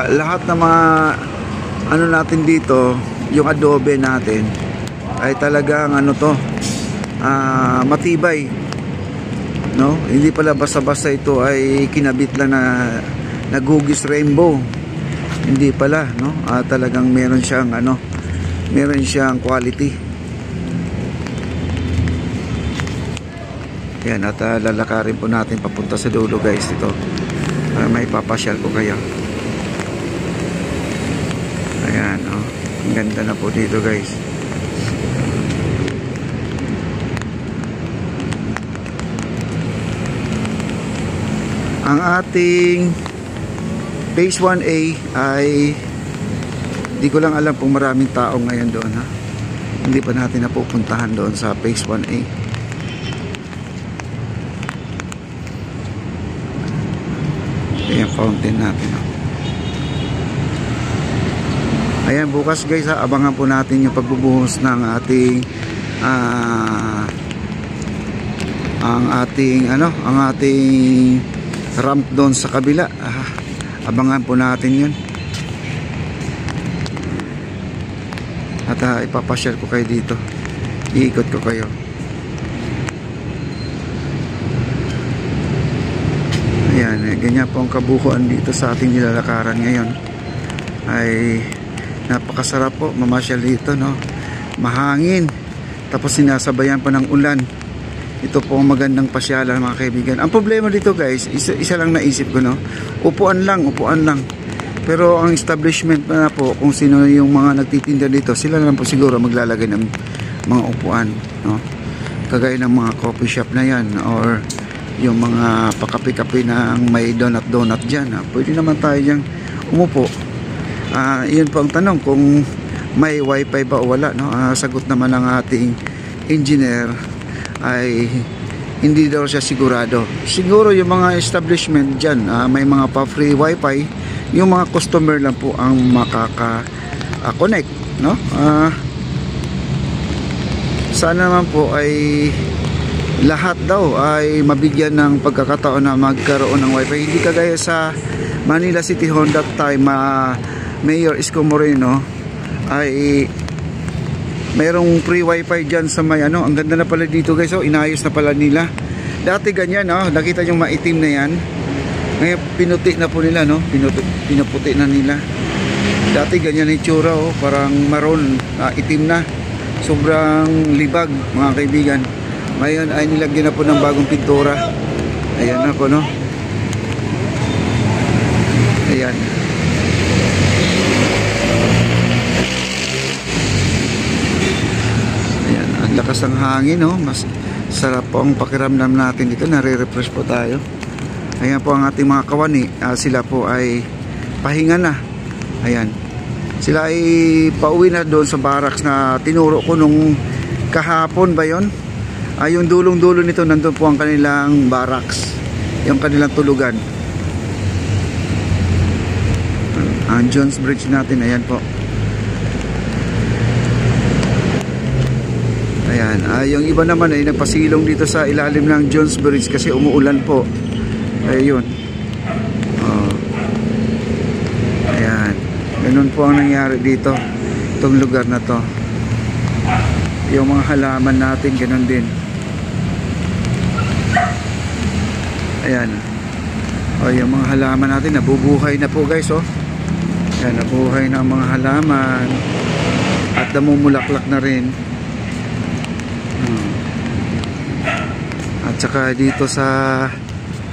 lahat ng mga ano natin dito, yung adobe natin ay talagang ano to, matibay, no? Hindi pala basta-basta ito ay kinabit lang na naghugis rainbow. Hindi pala, no? Talagang meron siyang ano, meron siyang quality. Yan, at lalakarin po natin papunta sa dulo guys ito, para may papasyal ko kayo. Ayan, oh, ang ganda na po dito guys. Ang ating Phase 1A ay hindi ko lang alam kung maraming tao ngayon doon, ha. Hindi pa natin napupuntahan doon sa Phase 1A. Ayan, fountain natin, ha. Ayan, bukas guys, ha, abangan po natin yung pagbubuhos ng ating ang ating ramp doon sa kabila. Abangan po natin yun. At ipapasyal ko kayo dito, iikot ko kayo. Ayan, ganyan po ang kabuuan dito sa ating nilalakaran ngayon. Ay napakasarap po mamasyal dito, no? Mahangin, tapos sinasabayan pa ng ulan. Ito po ang magandang pasyalan mga kaibigan. Ang problema dito guys, isa lang naisip ko, no? Upuan lang. Pero ang establishment na po, kung sino yung mga nagtitinda dito, sila na lang po siguro maglalagay ng mga upuan, no? Kagaya ng mga coffee shop na yan, or yung mga pakapi-kapi na may donut dyan, ha? Pwede naman tayo dyan umupo. Yun po ang tanong, kung may wifi ba o wala, no? Sagot naman ng ating engineer ay hindi daw siya sigurado. Siguro yung mga establishment dyan, may mga pa-free wifi, yung mga customer lang po ang makaka-connect, no? Sana naman po ay lahat daw ay mabigyan ng pagkakataon na magkaroon ng wifi. Hindi kagaya sa Manila City Hall that time, Mayor Isko Moreno ay mayroong free wifi dyan sa may ano. Ang ganda na pala dito guys, oh, inayos na pala nila. Dati ganyan, oh, nakita nyo maitim na yan, ngayon pinuti na po nila, no? Pinuputi na nila. Dati ganyan yung tsura, oh, parang maroon, itim na, sobrang libag mga kaibigan. Ngayon ay nilagyan na po ng bagong pintura. Ayan na po, no? Ayan. Lakas ng hangin, no? Mas sarap po ang pakiramdam natin dito, nare-refresh po tayo. Ayan po ang ating mga kawani, sila po ay pahinga na. Ayan, sila ay pauwi na doon sa barracks na tinuro ko nung kahapon ba yun? Yung dulong-dulo nito, nandun po ang kanilang barracks, yung kanilang tulugan. Ang Jones Bridge natin, ayan po. Ayan, yung iba naman ay nagpasilong dito sa ilalim ng Jones Bridge kasi umuulan po. Ayun. Ayan, ganun po ang nangyari dito, itong lugar na to. Yung mga halaman natin, ganun din. Ayan. Yung mga halaman natin nabubuhay na po guys, oh. Ayan, nabuhay na ang mga halaman at namumulaklak na rin. At saka dito sa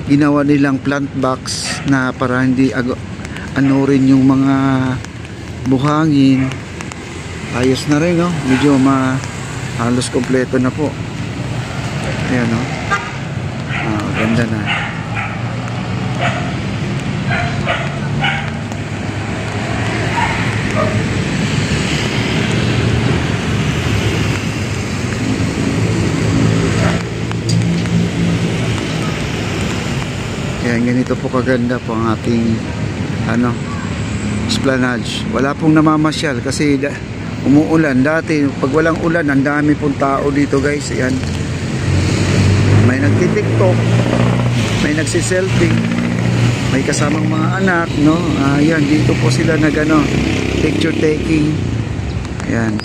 ginawa nilang plant box na para hindi ano rin yung mga buhangin, ayos na rin, no? Medyo halos kompleto na po. Ayan, no? Ganda na. Kaya ganito po kaganda po ang ating esplanade. Wala pong namamasyal kasi umuulan. Dati pag walang ulan, ang dami pong tao dito guys. Ayan, may nagtitiktok, may nagsiselfie. may kasamang mga anak, no? Ayan, dito po sila nagano, picture taking. Ayan.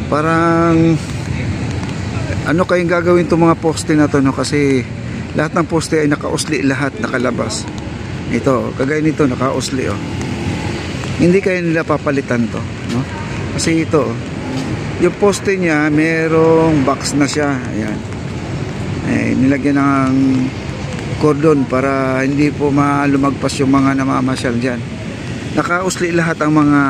Parang ano kayong gagawin itong mga poste na to, no? Kasi lahat ng poste ay nakausli, lahat nakalabas. Ito, kagaya nito nakausli, oh. Hindi kaya nila papalitan to, no? Kasi ito, yung poste niya merong box na siya. Ayan. Nilagyan ng cordon para hindi po lumagpas yung mga namamasyal dyan. Nakausli lahat ang mga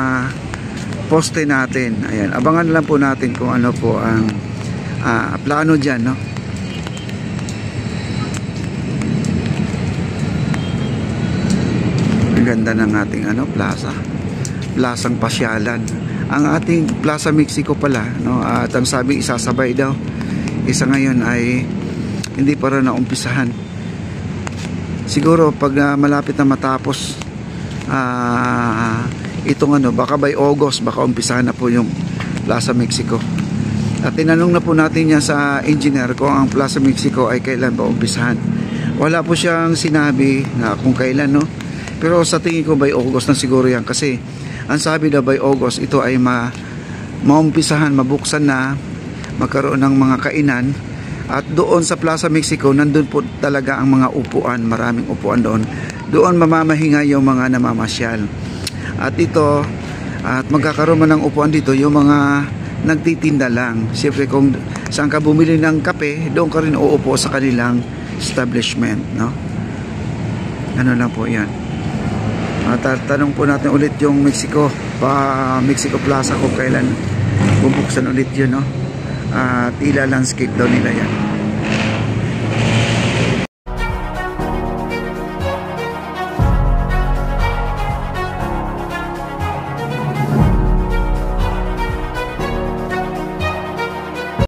poste natin. Ayan, abangan lang po natin kung ano po ang plano dyan, no? Ang ganda ng ating plasang pasyalan. Ang ating Plaza Mexico pala, no? At ang sabi isasabay daw, isa ngayon ay hindi pa rin naumpisahan. Siguro pag malapit na matapos itong baka by August baka umpisahan na po yung Plaza Mexico. At tinanong na po natin niya sa engineer kung ang Plaza Mexico ay kailan ba umpisahan. Wala po siyang sinabi na kung kailan, no? Pero sa tingin ko by August na siguro yan, kasi ang sabi na by August ito ay maumpisahan, mabuksan na, magkaroon ng mga kainan. At doon sa Plaza Mexico, nandun po talaga ang mga upuan, maraming upuan doon. Doon mamamahinga yung mga namamasyal. At ito, at magkakaroon man ng upuan dito yung mga nagtitinda lang. Siyempre kung saan ka bumili ng kape, doon ka rin uupo sa kanilang establishment, no? Ano lang po yan. Tanong po natin ulit yung Mexico Plaza kung kailan bubuksan ulit yun, no? Tila landscape daw nila yan.